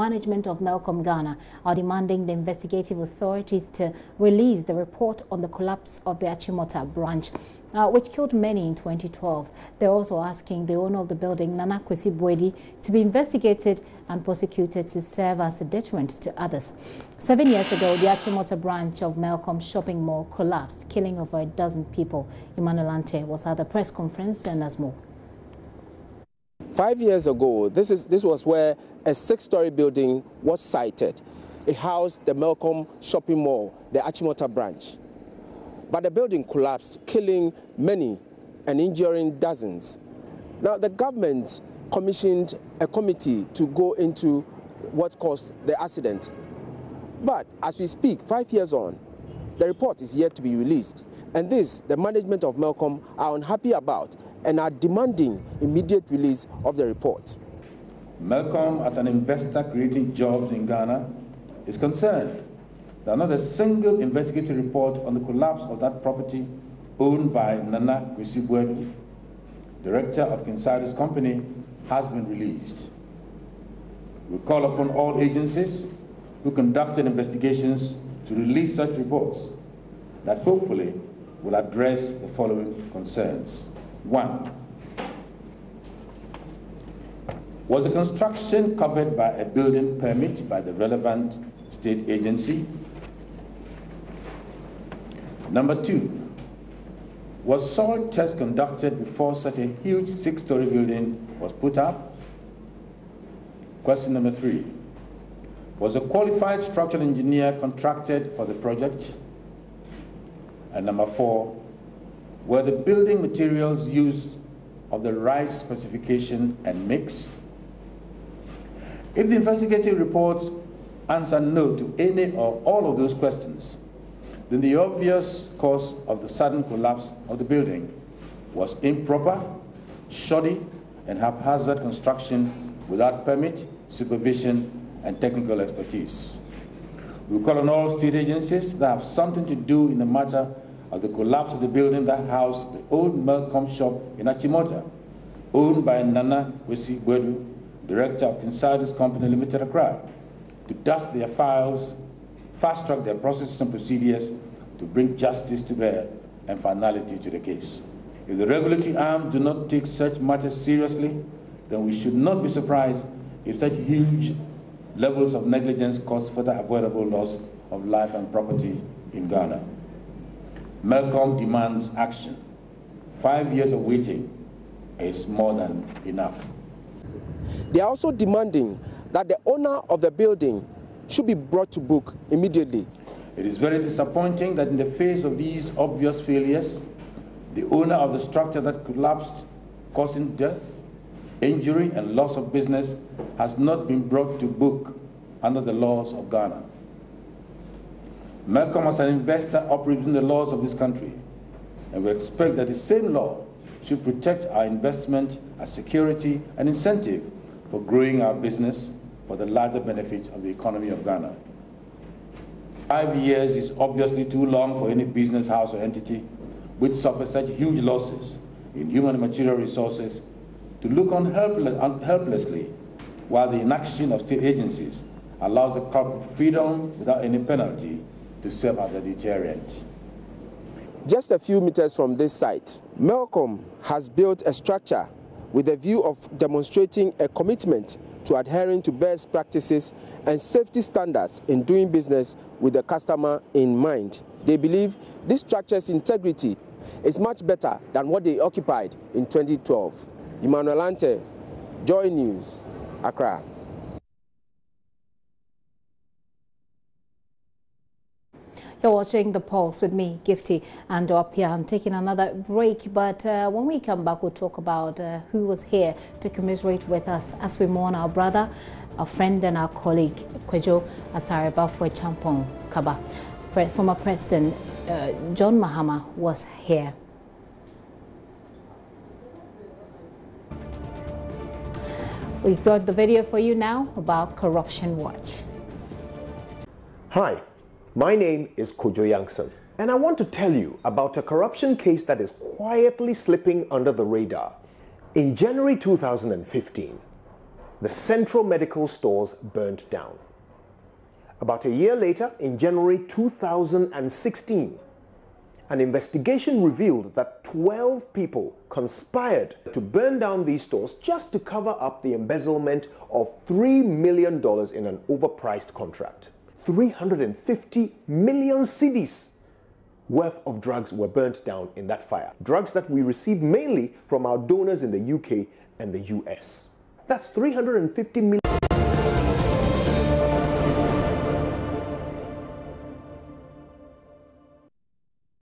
management of Melcom Ghana are demanding the investigative authorities to release the report on the collapse of the Achimota branch, which killed many in 2012. They're also asking the owner of the building, Nana Kwesi Boedi, to be investigated and prosecuted to serve as a deterrent to others. 7 years ago, the Achimota branch of Melcom shopping mall collapsed, killing over a dozen people. Emmanuel Ante was at the press conference and has more. 5 years ago, this was where a 6-story building was sited. It housed the Melcom shopping mall, the Achimota branch. But the building collapsed, killing many and injuring dozens. Now, the government commissioned a committee to go into what caused the accident. But as we speak, 5 years on, the report is yet to be released. And this, the management of Melcom are unhappy about and are demanding immediate release of the report. Melcom, as an investor creating jobs in Ghana, is concerned that not a single investigative report on the collapse of that property owned by Nana Kwesi Boedi, director of Kinside's company, has been released. We call upon all agencies who conducted investigations to release such reports that hopefully will address the following concerns. 1. Was the construction covered by a building permit by the relevant state agency? Number 2, was soil test conducted before such a huge 6-story building was put up? Question number 3, was a qualified structural engineer contracted for the project? And number 4, were the building materials used of the right specification and mix? If the investigative reports answer no to any or all of those questions, then the obvious cause of the sudden collapse of the building was improper, shoddy, and haphazard construction without permit, supervision, and technical expertise. We call on all state agencies that have something to do in the matter of the collapse of the building that housed the old Melcom shop in Achimota, owned by Nana Kwesi Boedi, director of Kinside's company Limited Accra, to dust their files, fast-track their processes and procedures to bring justice to bear and finality to the case. If the regulatory arm do not take such matters seriously, then we should not be surprised if such huge levels of negligence cause further avoidable loss of life and property in Ghana. Melcom demands action. 5 years of waiting is more than enough. They are also demanding that the owner of the building should be brought to book immediately. It is very disappointing that in the face of these obvious failures, the owner of the structure that collapsed, causing death, injury, and loss of business has not been brought to book under the laws of Ghana. Melcom, as an investor, operates within the laws of this country, and we expect that the same law should protect our investment as security and incentive for growing our business for the larger benefit of the economy of Ghana. 5 years is obviously too long for any business house or entity which suffers such huge losses in human and material resources to look on helplessly while the inaction of state agencies allows the culprit freedom without any penalty to serve as a deterrent. Just a few meters from this site, Melcom has built a structure with a view of demonstrating a commitment to adhering to best practices and safety standards in doing business with the customer in mind. They believe this structure's integrity is much better than what they occupied in 2012. Emmanuel Ante, JoyNews, Accra. You're watching The Pulse with me, Gifty, and up here. I'm taking another break, but when we come back, we'll talk about who was here to commiserate with us as we mourn our brother, our friend, and our colleague, Kwejo Asareba Champon Kaba. Former President John Mahama was here. We've got the video for you now about Corruption Watch. Hi. My name is Kojo Yankson, and I want to tell you about a corruption case that is quietly slipping under the radar. In January 2015, the Central Medical stores burnt down. About a year later, in January 2016, an investigation revealed that 12 people conspired to burn down these stores just to cover up the embezzlement of $3 million in an overpriced contract. 350 million cedis worth of drugs were burnt down in that fire. Drugs that we received mainly from our donors in the UK and the US. That's 350 million.